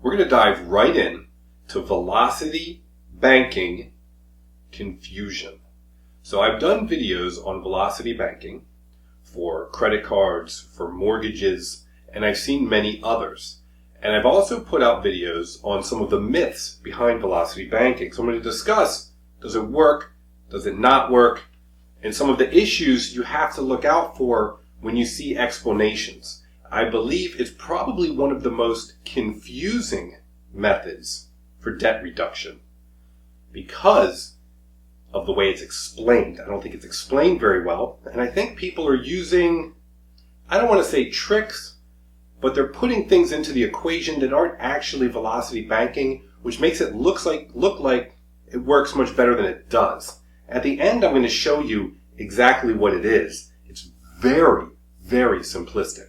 We're going to dive right in to velocity banking confusion. So I've done videos on velocity banking for credit cards, for mortgages, and I've seen many others. And I've also put out videos on some of the myths behind velocity banking. So I'm going to discuss, does it work? Does it not work? And some of the issues you have to look out for when you see explanations. I believe it's probably one of the most confusing methods for debt reduction because of the way it's explained. I don't think it's explained very well. And I think people are using, I don't want to say tricks, but they're putting things into the equation that aren't actually velocity banking, which makes it look like it works much better than it does. At the end, I'm going to show you exactly what it is. It's very, very simplistic.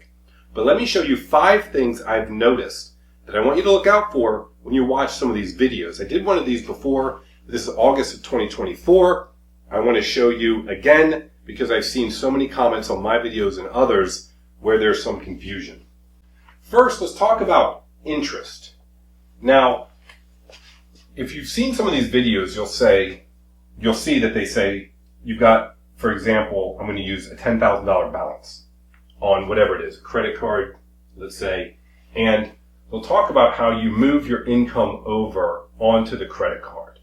But let me show you 5 things I've noticed that I want you to look out for when you watch some of these videos. I did one of these before. This is August of 2024. I want to show you again because I've seen so many comments on my videos and others where there's some confusion. First, let's talk about interest. Now, if you've seen some of these videos, you'll see that they say you've got, for example, I'm going to use a $10,000 balance on whatever it is, a credit card, let's say, and they'll talk about how you move your income over onto the credit card,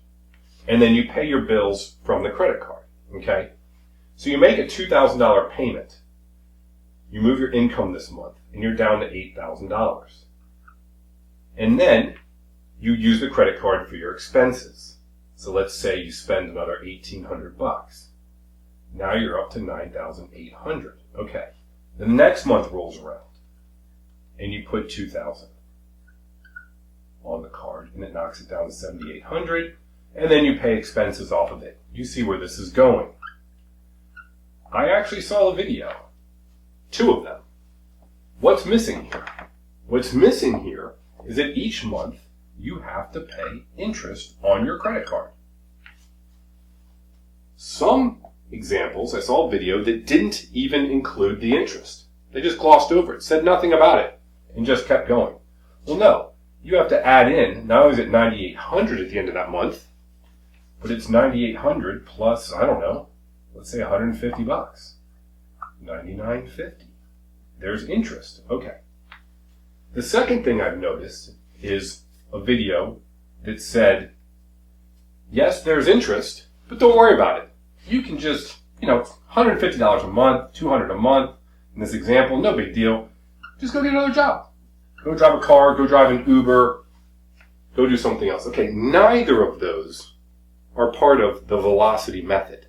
and then you pay your bills from the credit card, okay? So you make a $2,000 payment. You move your income this month, and you're down to $8,000. And then you use the credit card for your expenses. So let's say you spend another $1,800. Now you're up to $9,800. Okay. The next month rolls around, and you put $2,000 on the card, and it knocks it down to $7,800, and then you pay expenses off of it. You see where this is going. I actually saw a video, 2 of them. What's missing here? What's missing here is that each month you have to pay interest on your credit card. Some examples, I saw a video that didn't even include the interest. They just glossed over it, said nothing about it, and just kept going. Well, no. You have to add in, not only is it $9,800 at the end of that month, but it's $9,800 plus, I don't know, let's say $150. $99.50. There's interest. Okay. The second thing I've noticed is a video that said, yes, there's interest, but don't worry about it. You can just, $150 a month, $200 a month. In this example, no big deal. Just go get another job. Go drive a car, go drive an Uber, go do something else. Okay, neither of those are part of the velocity method.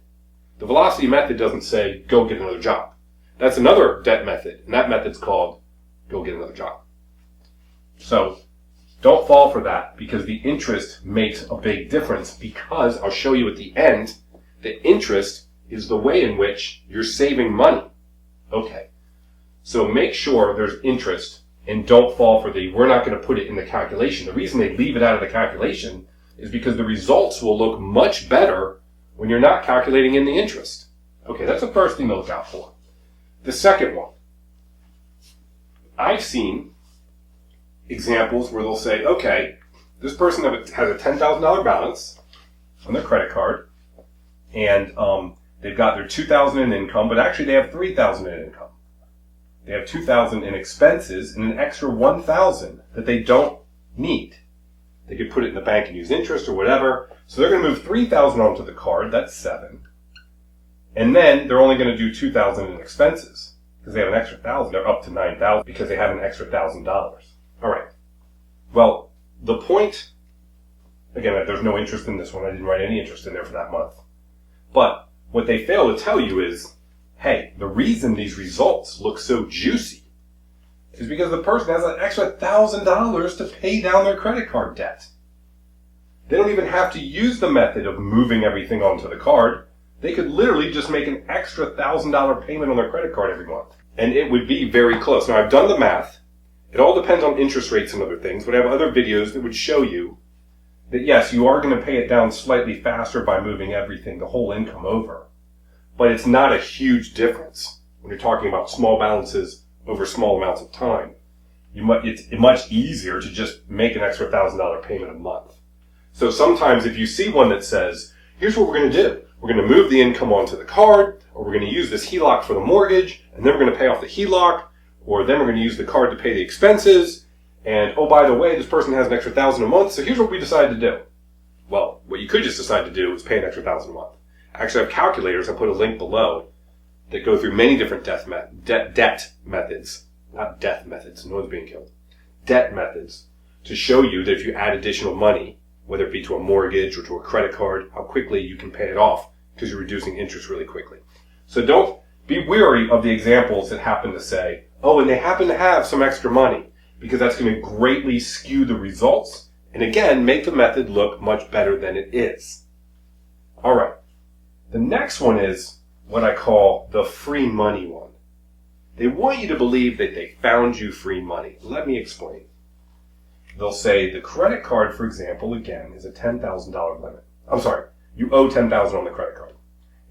The velocity method doesn't say, go get another job. That's another debt method, and that method's called, go get another job. So, don't fall for that, because the interest makes a big difference, because I'll show you at the end that interest is the way in which you're saving money. Okay, so make sure there's interest, and don't fall for we're not going to put it in the calculation. The reason they leave it out of the calculation is because the results will look much better when you're not calculating in the interest. Okay, that's the first thing to look out for. The second one, I've seen examples where they'll say, okay, this person has a $10,000 balance on their credit card, and they've got their $2,000 in income, but actually they have $3,000 in income. They have $2,000 in expenses and an extra $1,000 that they don't need. They could put it in the bank and use interest or whatever. So they're going to move $3,000 onto the card. That's $7,000. And then they're only going to do $2,000 in expenses because they have an extra $1,000. They're up to $9,000 because they have an extra $1,000. All right. Well, the point, again, there's no interest in this one. I didn't write any interest in there for that month. But what they fail to tell you is, hey, the reason these results look so juicy is because the person has an extra $1,000 to pay down their credit card debt. They don't even have to use the method of moving everything onto the card. They could literally just make an extra $1,000 payment on their credit card every month. And it would be very close. Now, I've done the math. It all depends on interest rates and other things, but I have other videos that would show you that, yes, you are going to pay it down slightly faster by moving everything, the whole income over. But it's not a huge difference when you're talking about small balances over small amounts of time. it's much easier to just make an extra $1,000 payment a month. So sometimes if you see one that says, here's what we're going to do. We're going to move the income onto the card, or we're going to use this HELOC for the mortgage, and then we're going to pay off the HELOC, or then we're going to use the card to pay the expenses, and oh, by the way, this person has an extra $1,000 a month, so here's what we decided to do. Well, what you could just decide to do is pay an extra $1,000 a month. Actually, I have calculators. I put a link below that go through many different debt methods. Not death methods. No one's being killed. Debt methods to show you that if you add additional money, whether it be to a mortgage or to a credit card, how quickly you can pay it off because you're reducing interest really quickly. So don't be weary of the examples that happen to say, oh, and they happen to have some extra money, because that's going to greatly skew the results and, again, make the method look much better than it is. All right. The next one is what I call the free money one. They want you to believe that they found you free money. Let me explain. They'll say the credit card, for example, again, is a $10,000 limit. I'm sorry, you owe $10,000 on the credit card,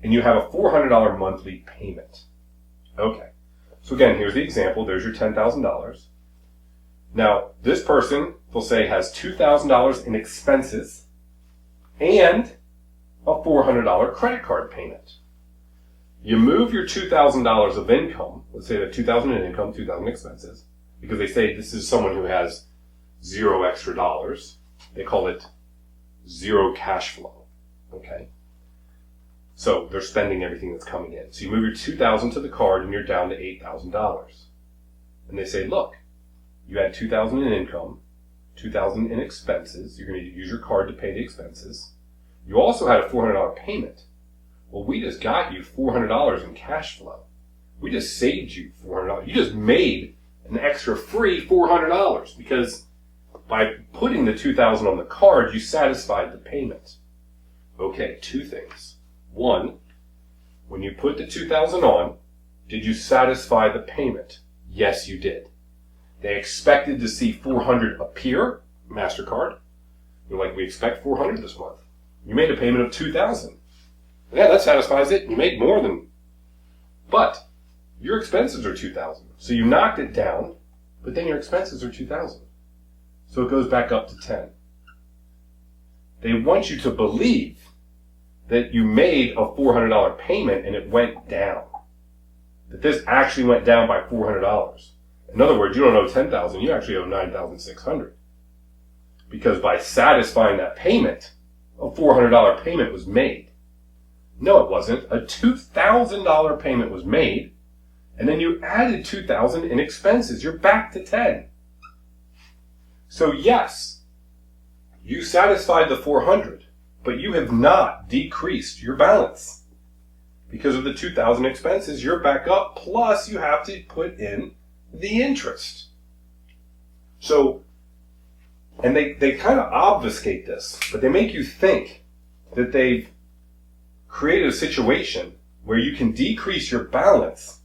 and you have a $400 monthly payment. Okay. So again, here's the example. There's your $10,000. Now, this person, they'll say, has $2,000 in expenses and a $400 credit card payment. You move your $2,000 of income, let's say that $2,000 in income, $2,000 in expenses, because they say this is someone who has zero extra dollars. They call it zero cash flow. Okay? So they're spending everything that's coming in. So you move your $2,000 to the card and you're down to $8,000. And they say, look, you had $2,000 in income, $2,000 in expenses. You're going to use your card to pay the expenses. You also had a $400 payment. Well, we just got you $400 in cash flow. We just saved you $400. You just made an extra free $400 because by putting the $2,000 on the card, you satisfied the payment. Okay, two things. One, when you put the $2,000 on, did you satisfy the payment? Yes, you did. They expected to see $400 appear, MasterCard. They're like, we expect $400 this month. You made a payment of $2,000. Yeah, that satisfies it. You made more than... But your expenses are $2,000. So you knocked it down, but then your expenses are $2,000. So it goes back up to $10,000. They want you to believe that you made a $400 payment and it went down. That this actually went down by $400. In other words, you don't owe $10,000, you actually owe $9,600. Because by satisfying that payment, a $400 payment was made. No, it wasn't. A $2,000 payment was made, and then you added $2,000 in expenses. You're back to $10,000. So yes, you satisfied the $400, but you have not decreased your balance. Because of the $2,000 expenses, you're back up, plus you have to put in the interest. So, and they kind of obfuscate this, but they make you think that they've created a situation where you can decrease your balance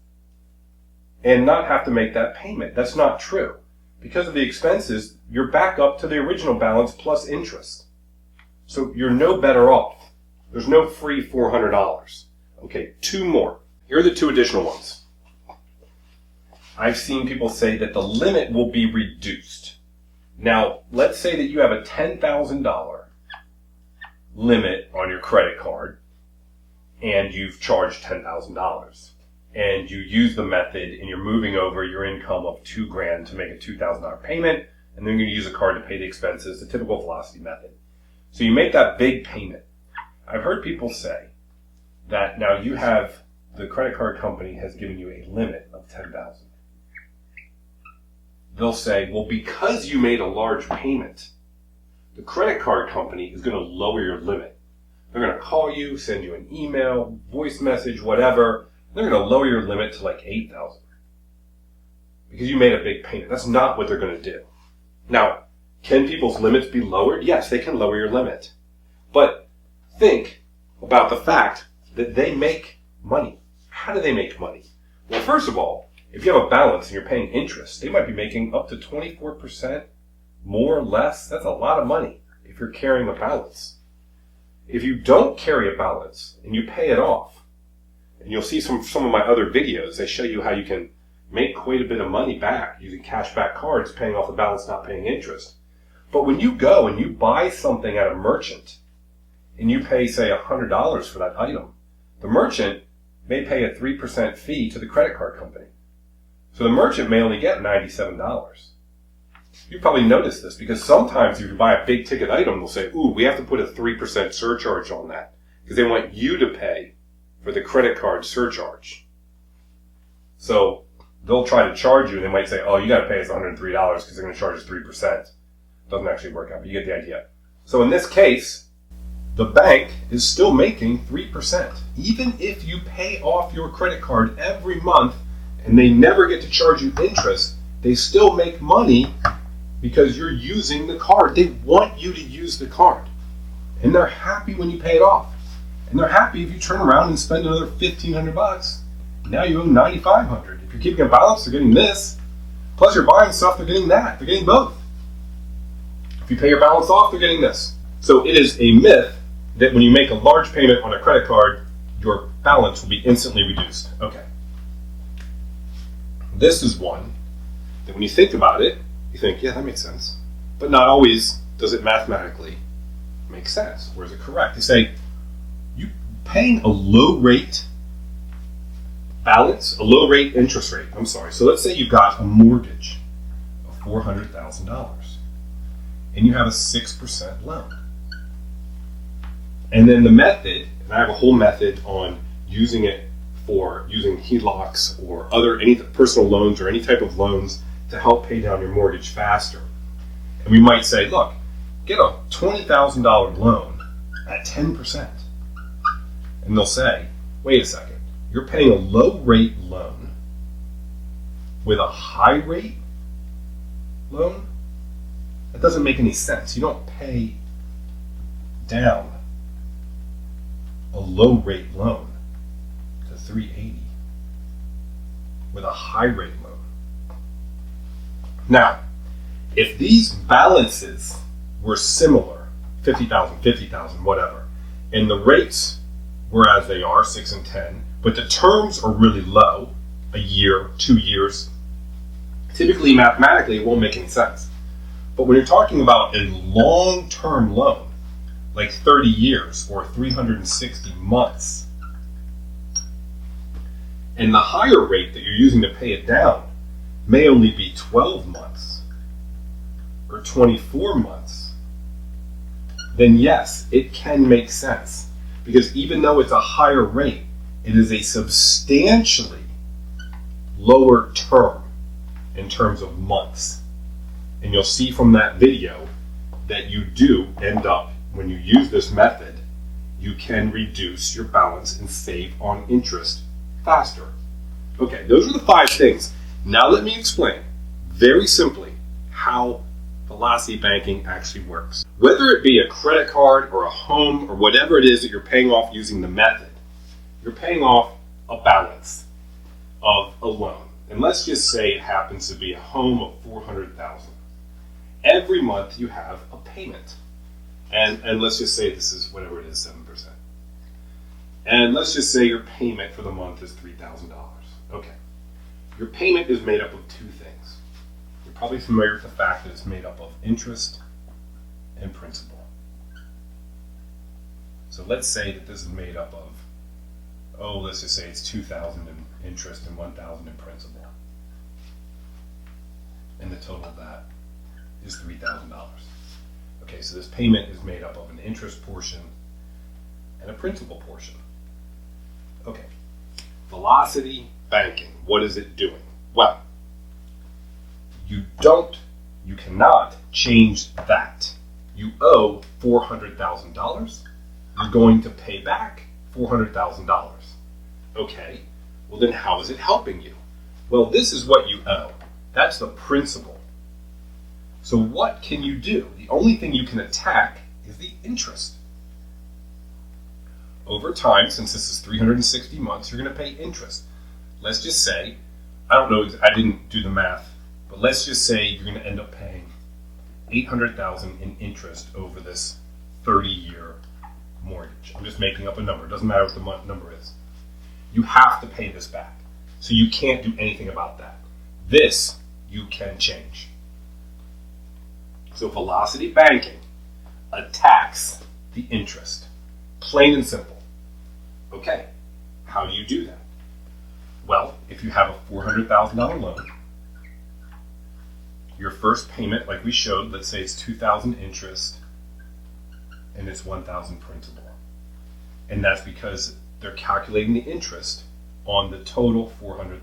and not have to make that payment. That's not true. Because of the expenses, you're back up to the original balance plus interest. So you're no better off. There's no free $400. Okay, two more. Here are the two additional ones. I've seen people say that the limit will be reduced. Now, let's say that you have a $10,000 limit on your credit card and you've charged $10,000. And you use the method and you're moving over your income of $2,000 to make a $2,000 payment, and then you're going to use a card to pay the expenses, the typical velocity method. So you make that big payment. I've heard people say that now you have, the credit card company has given you a limit of $10,000. They'll say, well, because you made a large payment, the credit card company is going to lower your limit. They're going to call you, send you an email, voice message, whatever. They're going to lower your limit to like $8,000 because you made a big payment. That's not what they're going to do. Now, can people's limits be lowered? Yes, they can lower your limit. But think about the fact that they make money. How do they make money? Well, first of all, if you have a balance and you're paying interest, they might be making up to 24% more or less. That's a lot of money if you're carrying a balance. If you don't carry a balance and you pay it off, and you'll see some of my other videos, they show you how you can, make quite a bit of money back using cashback cards, paying off the balance, not paying interest. But when you go and you buy something at a merchant and you pay, say, $100 for that item, the merchant may pay a 3% fee to the credit card company. So the merchant may only get $97. You probably noticed this because sometimes if you buy a big ticket item, they'll say, ooh, we have to put a 3% surcharge on that because they want you to pay for the credit card surcharge. So they'll try to charge you and they might say, oh, you got to pay us $103 because they're going to charge us 3%. Doesn't actually work out, but you get the idea. So in this case, the bank is still making 3%. Even if you pay off your credit card every month and they never get to charge you interest, they still make money because you're using the card. They want you to use the card. And they're happy when you pay it off. And they're happy if you turn around and spend another $1,500. Now you owe $9,500. If you're keeping a balance, they're getting this. Plus you're buying stuff, they're getting that. They're getting both. If you pay your balance off, they're getting this. So it is a myth that when you make a large payment on a credit card, your balance will be instantly reduced. Okay. This is one that when you think about it, you think, yeah, that makes sense. But not always does it mathematically make sense. Or is it correct? They say, you paying a low rate balance, a low rate interest rate. So let's say you've got a mortgage of $400,000 and you have a 6% loan. And then the method, and I have a whole method on using it for using HELOCs or any personal loans or any type of loans to help pay down your mortgage faster. And we might say, look, get a $20,000 loan at 10%. And they'll say, wait a second, you're paying a low rate loan with a high rate loan? That doesn't make any sense. You don't pay down a low rate loan to $380 with a high rate loan. Now, if these balances were similar, $50,000, $50,000, whatever, and the rates were as they are, 6 and 10, but the terms are really low, a year, 2 years, typically mathematically it won't make any sense. But when you're talking about a long-term loan, like 30 years or 360 months, and the higher rate that you're using to pay it down may only be 12 months or 24 months, then yes, it can make sense. Because even though it's a higher rate, it is a substantially lower term in terms of months. And you'll see from that video that you do end up, when you use this method, you can reduce your balance and save on interest faster. Okay, those are the 5 things. Now let me explain very simply how velocity banking actually works. Whether it be a credit card or a home or whatever it is that you're paying off using the method, you're paying off a balance of a loan. And let's just say it happens to be a home of $400,000. Every month you have a payment. And let's just say this is whatever it is, 7%. And let's just say your payment for the month is $3,000. Okay. Your payment is made up of 2 things. You're probably familiar with the fact that it's made up of interest and principal. So let's say that this is made up of, let's just say it's $2,000 in interest and $1,000 in principal. And the total of that is $3,000. Okay, so this payment is made up of an interest portion and a principal portion. Okay, velocity banking, what is it doing? Well, you cannot change that. You owe $400,000. You're going to pay back $400,000. Okay, well then how is it helping you? Well, this is what you owe. That's the principal. So what can you do? The only thing you can attack is the interest. Over time, since this is 360 months, you're going to pay interest. Let's just say, I don't know, I didn't do the math, but let's just say you're going to end up paying $800,000 in interest over this 30-year mortgage. I'm just making up a number. It doesn't matter what the number is. You have to pay this back. So you can't do anything about that. This you can change. So velocity banking attacks the interest. Plain and simple. Okay, how do you do that? Well, if you have a $400,000 loan, your first payment, like we showed, let's say it's $2,000 interest and it's $1,000 principal. And that's because they're calculating the interest on the total $400,000.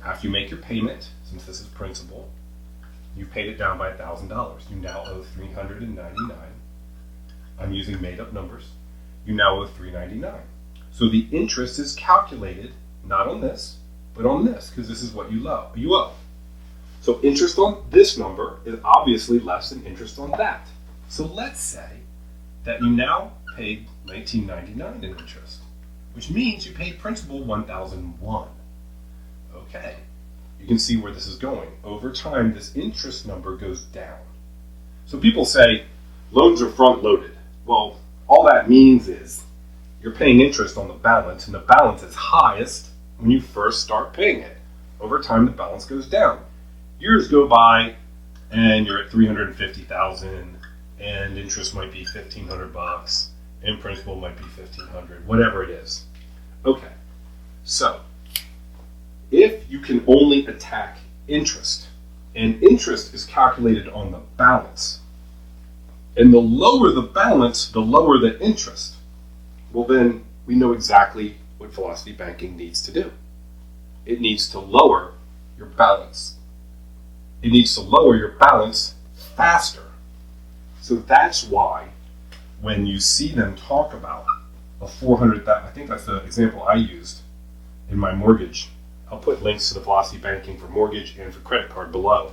After you make your payment, since this is principal, you've paid it down by $1,000. You now owe $399. I'm using made-up numbers. You now owe $399. So the interest is calculated not on this, but on this, because this is what you owe. So interest on this number is obviously less than interest on that. So let's say that you now paid $19.99 in interest, which means you paid principal $1,001. Okay, you can see where this is going. Over time, this interest number goes down. So people say loans are front-loaded. Well, all that means is you're paying interest on the balance, and the balance is highest when you first start paying it. Over time, the balance goes down. Years go by, and you're at $350,000, and interest might be $1,500, and principal might be $1,500, whatever it is. Okay, so if you can only attack interest, and interest is calculated on the balance, and the lower the balance, the lower the interest, well then we know exactly what velocity banking needs to do. It needs to lower your balance. It needs to lower your balance faster. So that's why when you see them talk about a $400,000, I think that's the example I used in my mortgage. I'll put links to the velocity banking for mortgage and for credit card below.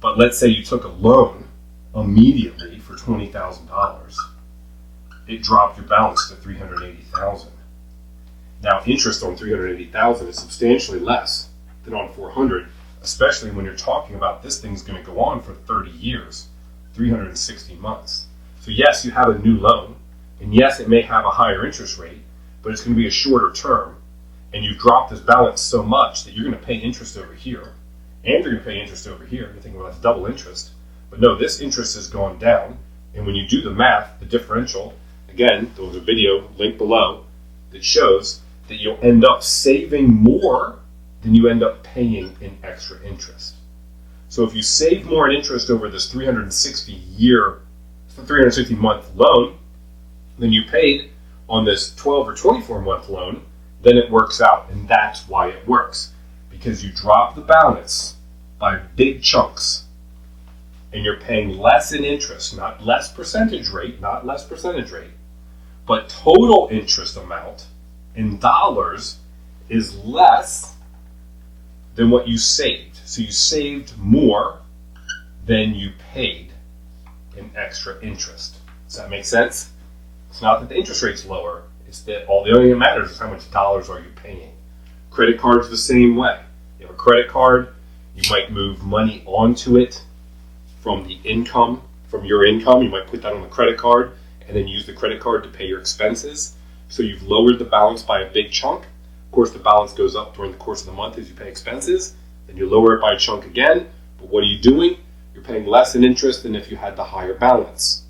But let's say you took a loan immediately for $20,000. It dropped your balance to $380,000. Now interest on $380,000 is substantially less than on $400,000, especially when you're talking about this thing's going to go on for 30 years, 360 months. So yes, you have a new loan, and yes, it may have a higher interest rate, but it's going to be a shorter term, and you've dropped this balance so much that you're going to pay interest over here, and you're going to pay interest over here. You're thinking, well, that's double interest. But no, this interest has gone down, and when you do the math, the differential, again, there's a video linked below that shows that you'll end up saving more than you end up paying in extra interest. So if you save more in interest over this 360 month loan than you paid on this 12 or 24 month loan, then it works out. And that's why it works. Because you drop the balance by big chunks and you're paying less in interest, not less percentage rate, but total interest amount in dollars is less than what you saved. So you saved more than you paid in extra interest. Does that make sense? It's not that the interest rate's lower, it's that the only thing that matters is how much dollars are you paying. Credit cards the same way. You have a credit card, you might move money onto it from the income, from your income. You might put that on the credit card and then use the credit card to pay your expenses. So you've lowered the balance by a big chunk. Of course, the balance goes up during the course of the month as you pay expenses. Then you lower it by a chunk again. But what are you doing? You're paying less in interest than if you had the higher balance.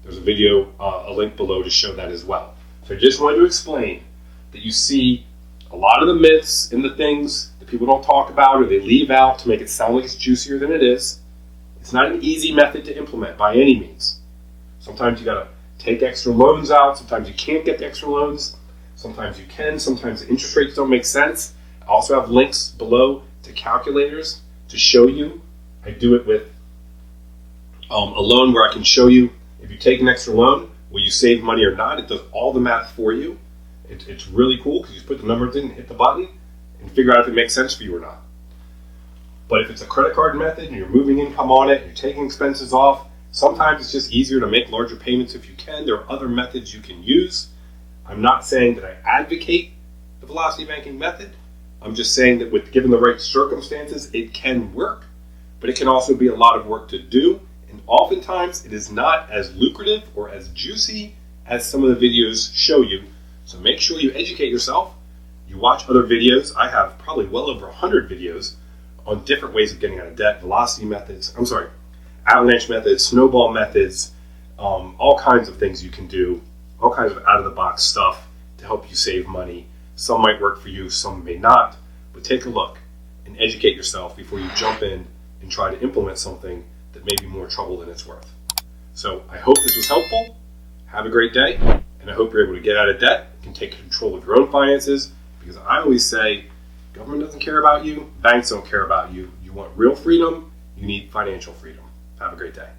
There's a video, a link below to show that as well. So I just wanted to explain that you see a lot of the myths and the things that people don't talk about or they leave out to make it sound like it's juicier than it is. It's not an easy method to implement by any means. Sometimes you gotta take extra loans out. Sometimes you can't get the extra loans. Sometimes you can. Sometimes the interest rates don't make sense. I also have links below to calculators to show you. I do it with a loan where I can show you if you take an extra loan, will you save money or not? It does all the math for you. It's really cool because you just put the numbers in, hit the button, and figure out if it makes sense for you or not. But if it's a credit card method and you're moving income on it and you're taking expenses off, sometimes it's just easier to make larger payments if you can. There are other methods you can use. I'm not saying that I advocate the velocity banking method. I'm just saying that given the right circumstances, it can work, but it can also be a lot of work to do. And oftentimes it is not as lucrative or as juicy as some of the videos show you. So make sure you educate yourself. You watch other videos. I have probably well over 100 videos on different ways of getting out of debt, avalanche methods, snowball methods, all kinds of things you can do, all kinds of out-of-the-box stuff to help you save money. Some might work for you, some may not, but take a look and educate yourself before you jump in and try to implement something that may be more trouble than it's worth. So I hope this was helpful. Have a great day, and I hope you're able to get out of debt and take control of your own finances, because I always say, government doesn't care about you, banks don't care about you. You want real freedom, you need financial freedom. Have a great day.